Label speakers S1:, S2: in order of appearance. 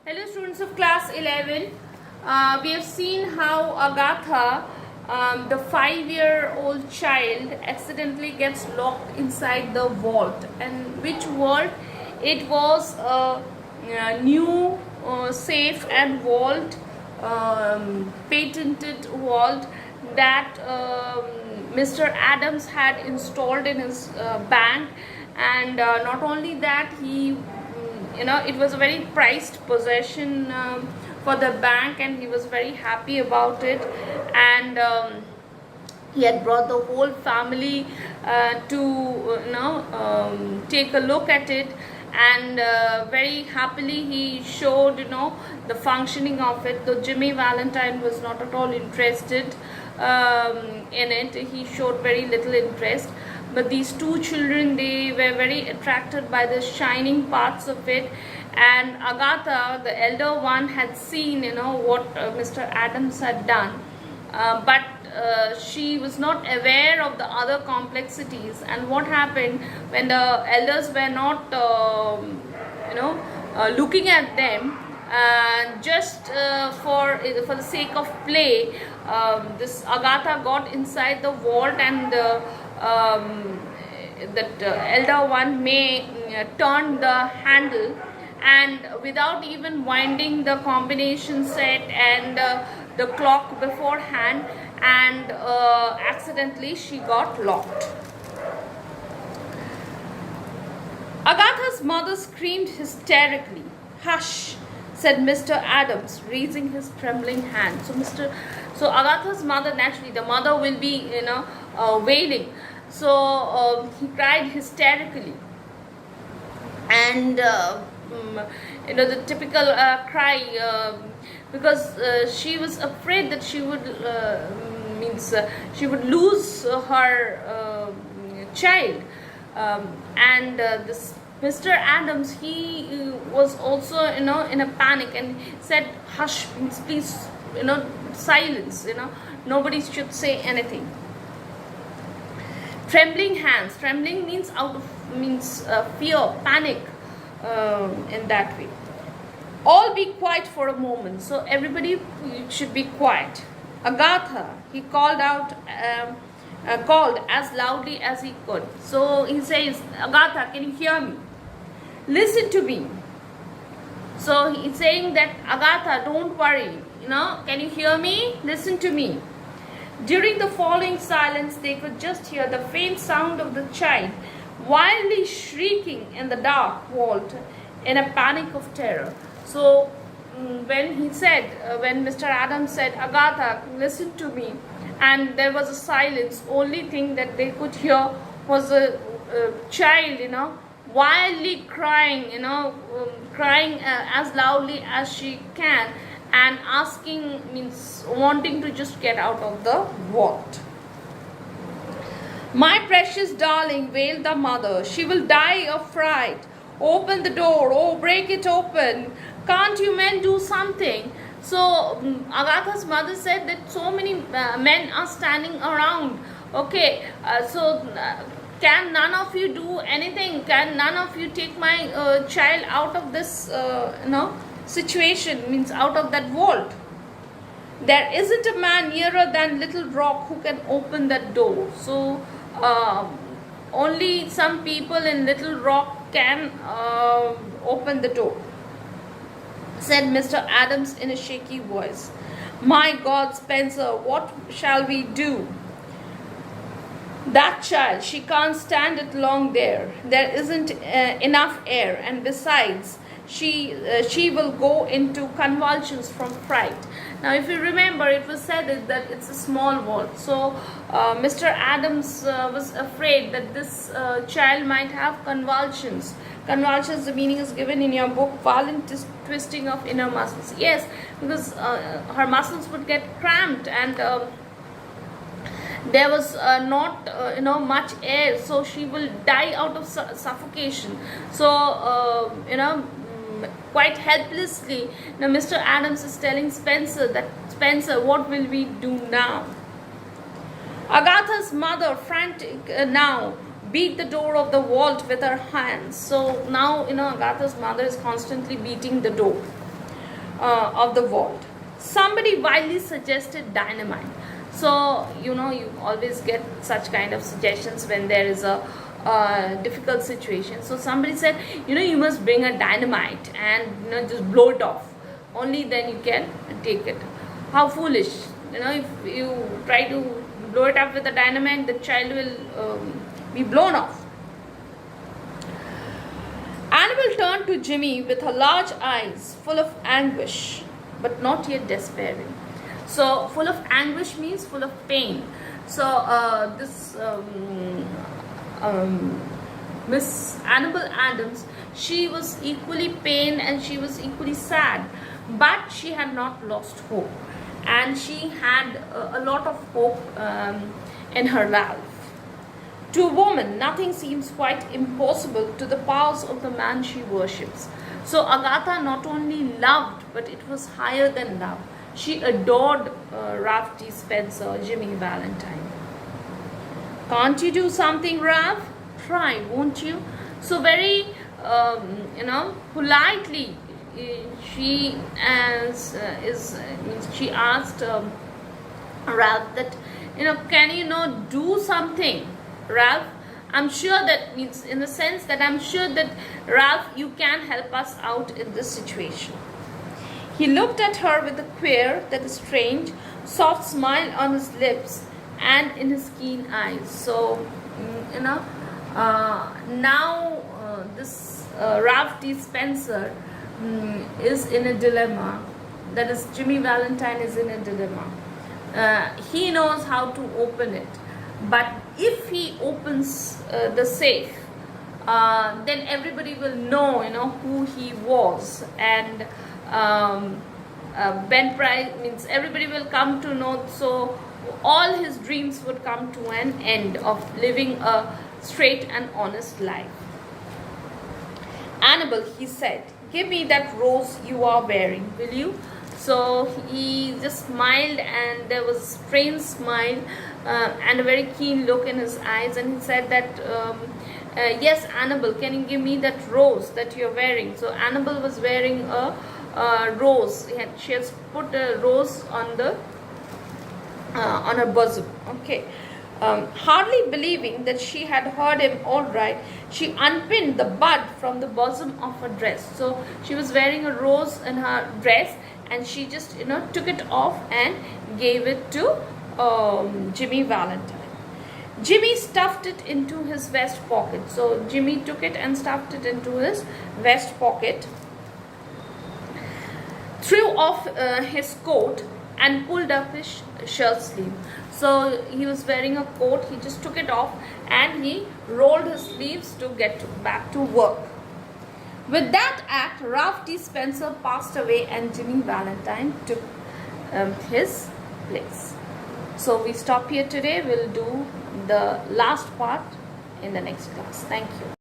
S1: Hello students of class 11. We have seen how Agatha, the 5-year-old child, accidentally gets locked inside the vault. And which vault? It was a new safe and vault, patented vault that Mr. Adams had installed in his bank. And not only that, it was a very prized possession for the bank, and he was very happy about it. And he had brought the whole family to take a look at it, and very happily he showed the functioning of it. Though Jimmy Valentine was not at all interested in it, he showed very little interest. But these two children, they were very attracted by the shining parts of it. And Agatha, the elder one, had seen what Mr. Adams had done, but she was not aware of the other complexities. And what happened when the elders were not looking at them, just for the sake of play, this Agatha got inside the vault, and that elder one may turn the handle, and without even winding the combination set and the clock beforehand, and accidentally she got locked. Agatha's mother screamed hysterically. "Hush," said Mr. Adams, raising his trembling hand. So Agatha's mother, naturally the mother will be wailing. So he cried hysterically, and the typical cry, because she was afraid that she would lose her child. And this Mr. Adams, he was also in a panic, and said, "Hush, please, silence, nobody should say anything." Trembling hands. Trembling means fear, panic, in that way. "All be quiet for a moment." So everybody should be quiet. "Agatha," he called out, called as loudly as he could. So he says, "Agatha, can you hear me? Listen to me." So he's saying that, "Agatha, don't worry, can you hear me? Listen to me." During the following silence, they could just hear the faint sound of the child wildly shrieking in the dark vault in a panic of terror. So when Mr. Adams said, "Agatha, listen to me," and there was a silence, only thing that they could hear was a child, wildly crying, crying as loudly as she can, and asking, wanting to just get out of the vault. "My precious darling," wailed the mother, "she will die of fright. Open the door. Oh, break it open. Can't you men do something?" So Agatha's mother said that so many men are standing around. Okay, can none of you do anything? Can none of you take my child out of this situation, out of that vault? There isn't a man nearer than Little Rock who can open that door. So only some people in Little Rock can open the door, said Mr. Adams in a shaky voice. "My God, Spencer, what shall we do? That child, she can't stand it long there. There isn't enough air, and besides, she will go into convulsions from fright." Now, if you remember, it was said that it's a small vault. So Mr. Adams was afraid that this child might have convulsions. Convulsions, the meaning is given in your book, violent twisting of inner muscles. Yes, because her muscles would get cramped, and there was not much air, so she will die out of suffocation. So quite helplessly, Mr. Adams is telling Spencer that, "Spencer, what will we do now?" Agatha's mother, frantic now, beat the door of the vault with her hands. So now, Agatha's mother is constantly beating the door. of the world. Somebody wildly suggested dynamite. So, you know, you always get such kind of suggestions when there is a difficult situation. So somebody said, you know, you must bring a dynamite and, you know, just blow it off. Only then you can take it. How foolish. You know, if you try to blow it up with a dynamite, the child will be blown off. Annabel turned to Jimmy with her large eyes full of anguish, but not yet despairing. So, full of anguish means full of pain. So, this Miss Annabel Adams, she was equally pained and she was equally sad, but she had not lost hope, and she had a lot of hope in her Ralph. To a woman, nothing seems quite impossible to the powers of the man she worships. So Agatha not only loved, but it was higher than love. She adored Ralph T. Spencer, Jimmy Valentine. Can't you do something, Ralph? Try, won't you? So very, you know, politely, she she asked Ralph that, you know, can you know do something, Ralph? I'm sure that means in the sense that I'm sure that Ralph, you can help us out in this situation. He looked at her with a queer, that is strange, soft smile on his lips and in his keen eyes. So, you know, now this Ralph T. Spencer is in a dilemma. That is, Jimmy Valentine is in a dilemma. He knows how to open it, but if he opens the safe, then everybody will know, you know, who he was, and Ben Price means everybody will come to know. So all his dreams would come to an end of living a straight and honest life. Annabel, he said, give me that rose you are wearing, will you? So he just smiled, and there was a strange smile and a very keen look in his eyes, and he said that yes, Annabel, can you give me that rose that you're wearing? So Annabel was wearing a rose. She has put a rose on the on her bosom. Okay. Hardly believing that she had heard him all right, she unpinned the bud from the bosom of her dress. So she was wearing a rose in her dress, and she just, you know, took it off and gave it to Jimmy Valentine. Jimmy stuffed it into his vest pocket. So Jimmy took it and stuffed it into his vest pocket, threw off his coat and pulled up his shirt sleeve. So he was wearing a coat, he just took it off and he rolled his sleeves to get back to work. With that act, Ralph T. Spencer passed away and Jimmy Valentine took his place. So we stop here today. We'll do the last part in the next class. Thank you.